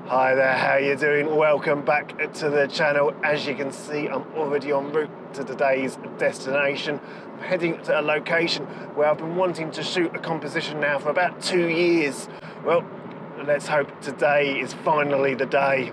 Hi there, how you doing? Welcome back to the channel. As you can see, I'm already en route to today's destination. I'm heading to a location where I've been wanting to shoot a composition now for about 2 years. Well, let's hope today is finally the day.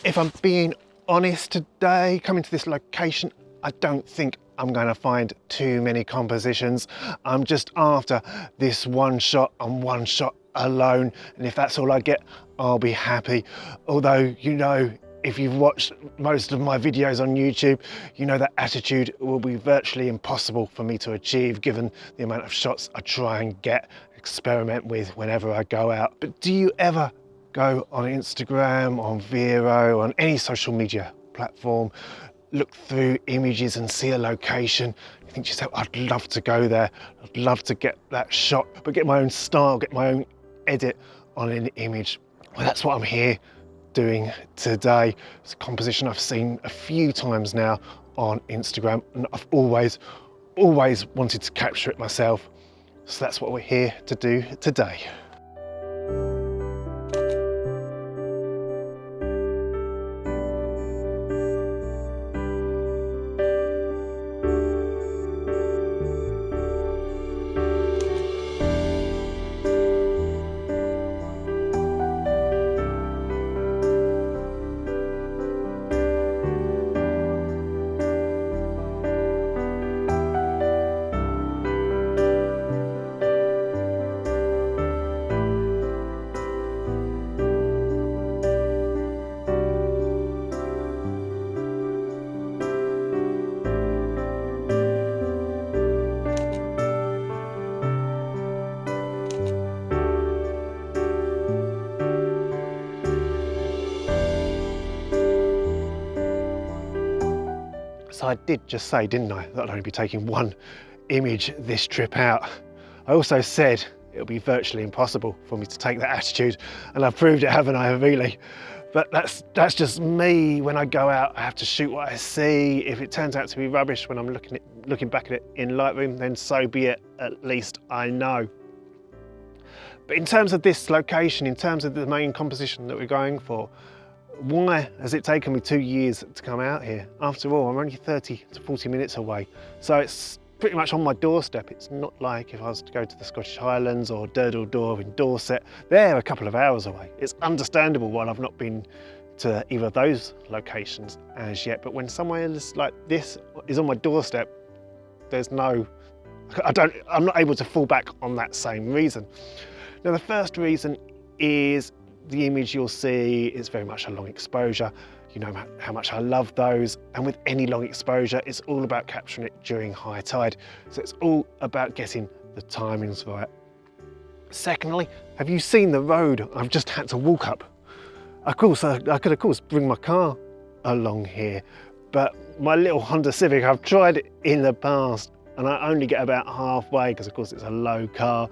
If I'm being honest today, coming to this location, I don't think I'm going to find too many compositions. I'm just after this one shot and one shot alone. And if that's all I get, I'll be happy. Although, you know, if you've watched most of my videos on YouTube, you know that attitude will be virtually impossible for me to achieve given the amount of shots I try and experiment with whenever I go out. But do you ever go on Instagram, on Vero, on any social media platform, look through images and see a location, you think to yourself, I'd love to go there, I'd love to get that shot, but get my own style, get my own edit on an image? Well, that's what I'm here doing today. It's a composition I've seen a few times now on Instagram, and I've always wanted to capture it myself. So that's what we're here to do today. So I did just say, didn't I, that I'd only be taking one image this trip out. I also said it'll be virtually impossible for me to take that attitude, and I've proved it, haven't I, really? But that's just me. When I go out, I have to shoot what I see. If it turns out to be rubbish when I'm looking back at it in Lightroom, then so be it, at least I know. But in terms of this location, in terms of the main composition that we're going for, why has it taken me 2 years to come out here? After all, I'm only 30 to 40 minutes away. So it's pretty much on my doorstep. It's not like if I was to go to the Scottish Highlands or Durdle Door in Dorset. They're a couple of hours away. It's understandable why I've not been to either of those locations as yet. But when somewhere like this is on my doorstep, I'm not able to fall back on that same reason. Now, the first reason is the image you'll see is very much a long exposure. You know how much I love those, and with any long exposure, it's all about capturing it during high tide. So it's all about getting the timings right. Secondly, have you seen the road I've just had to walk up? Of course, I could of course bring my car along here, but my little Honda Civic, I've tried it in the past, and I only get about halfway because of course it's a low car.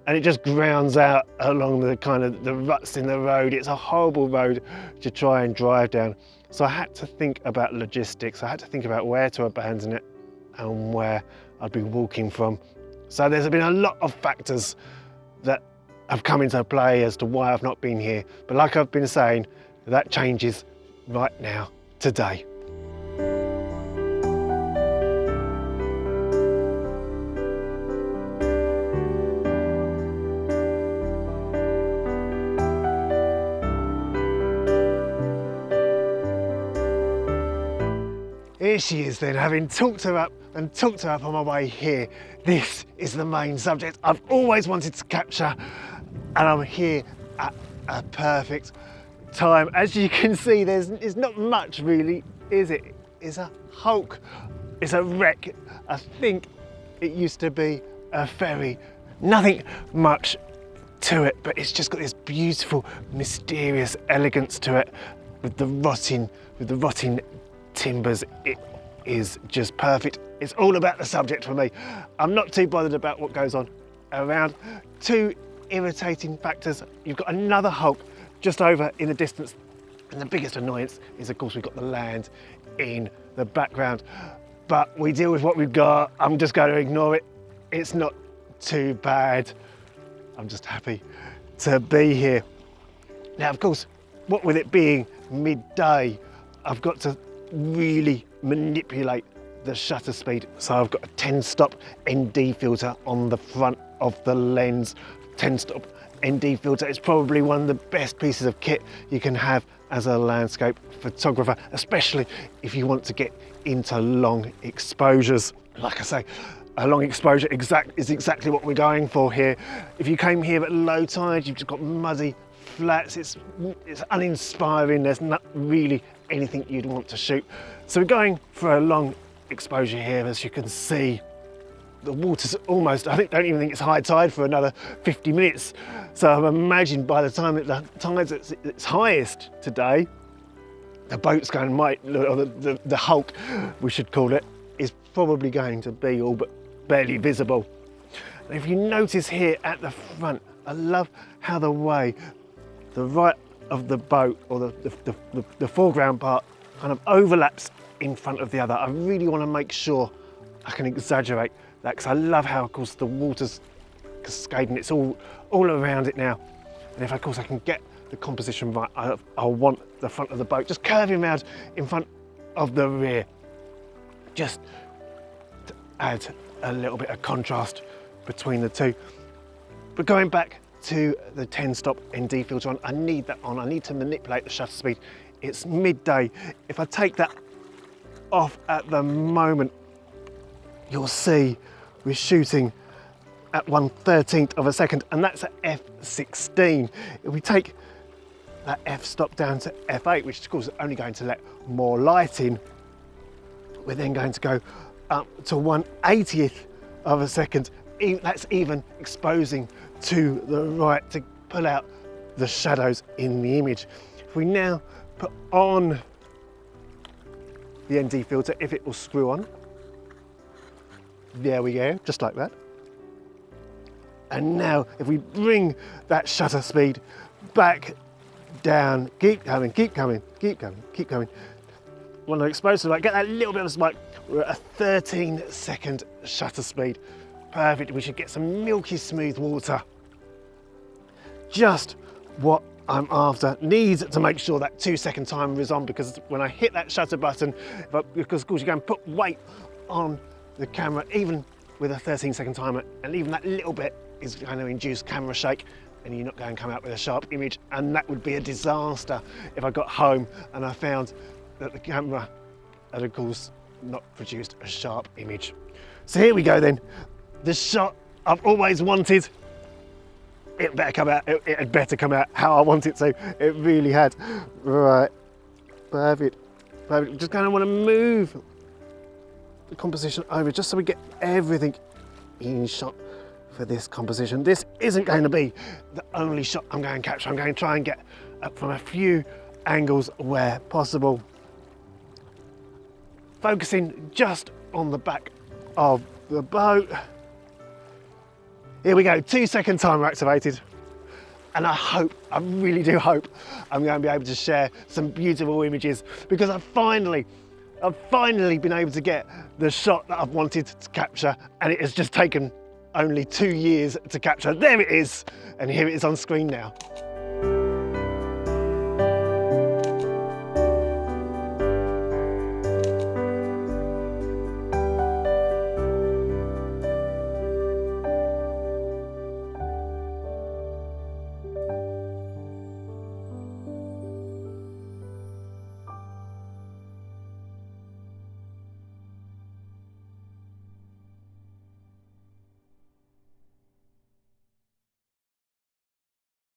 And it just grounds out along the ruts in the road. It's a horrible road to try and drive down. So I had to think about logistics. I had to think about where to abandon it and where I'd be walking from. So there's been a lot of factors that have come into play as to why I've not been here. But like I've been saying, that changes right now, today. Here she is then, having talked her up on my way here. This is the main subject I've always wanted to capture, and I'm here at a perfect time. As you can see, there's not much really, is it? It's a hulk, it's a wreck. I think it used to be a ferry. Nothing much to it, but it's just got this beautiful, mysterious elegance to it with the rotting timbers. It is just perfect. It's all about the subject for me. I'm not too bothered about what goes on around. Two irritating factors. You've got another hulk just over in the distance, and the biggest annoyance is, of course, we've got the land in the background, but we deal with what we've got. I'm just going to ignore it. It's not too bad. I'm just happy to be here. Now, of course, what with it being midday, I've got to really manipulate the shutter speed. So I've got a 10-stop ND filter on the front of the lens. 10-stop ND filter is probably one of the best pieces of kit you can have as a landscape photographer, especially if you want to get into long exposures. Like I say, a long exposure is exactly what we're going for here. If you came here at low tide, you've just got muddy flats. It's uninspiring. There's not really anything you'd want to shoot. So we're going for a long exposure here. As you can see, the water's almost, I don't even think it's high tide for another 50 minutes. So I imagine by the time that the tide's at its highest today, the boat's going, or the hulk, we should call it, is probably going to be all but barely visible. And if you notice here at the front, I love how the way the right of the boat, or the foreground part, kind of overlaps in front of the other. I really want to make sure I can exaggerate that, because I love how, of course, the water's cascading. It's all around it now. And if, of course, I can get the composition right, I want the front of the boat just curving around in front of the rear, just to add a little bit of contrast between the two. But going back to the 10-stop ND filter on, I need that on. I need to manipulate the shutter speed. It's midday. If I take that off at the moment, you'll see we're shooting at 1/13 of a second, and that's at f/16. If we take that f-stop down to f8, which of course is only going to let more light in, we're then going to go up to 1/80th of a second. That's even exposing to the right to pull out the shadows in the image. If we now put on the ND filter, if it will screw on, there we go, just like that. And now if we bring that shutter speed back down, keep coming, keep coming, keep coming, keep coming. Want to expose to the light, get that little bit of smoke. We're at a 13-second shutter speed. Perfect, we should get some milky smooth water. Just what I'm after. Need to make sure that 2-second timer is on, because when I hit that shutter button, because of course you go and put weight on the camera, even with a 13-second timer, and even that little bit is going to induce camera shake, and you're not going to come out with a sharp image. And that would be a disaster if I got home and I found that the camera had, of course, not produced a sharp image. So here we go then. The shot I've always wanted. It better come out. It had better come out how I want it to. It really had. Right, perfect, perfect. Just kind of want to move the composition over just so we get everything in shot for this composition. This isn't going to be the only shot I'm going to capture. I'm going to try and get up from a few angles where possible. Focusing just on the back of the boat. Here we go, 2-second timer activated. And I really do hope I'm going to be able to share some beautiful images, because I've finally been able to get the shot that I've wanted to capture, and it has just taken only 2 years to capture. There it is, and here it is on screen now.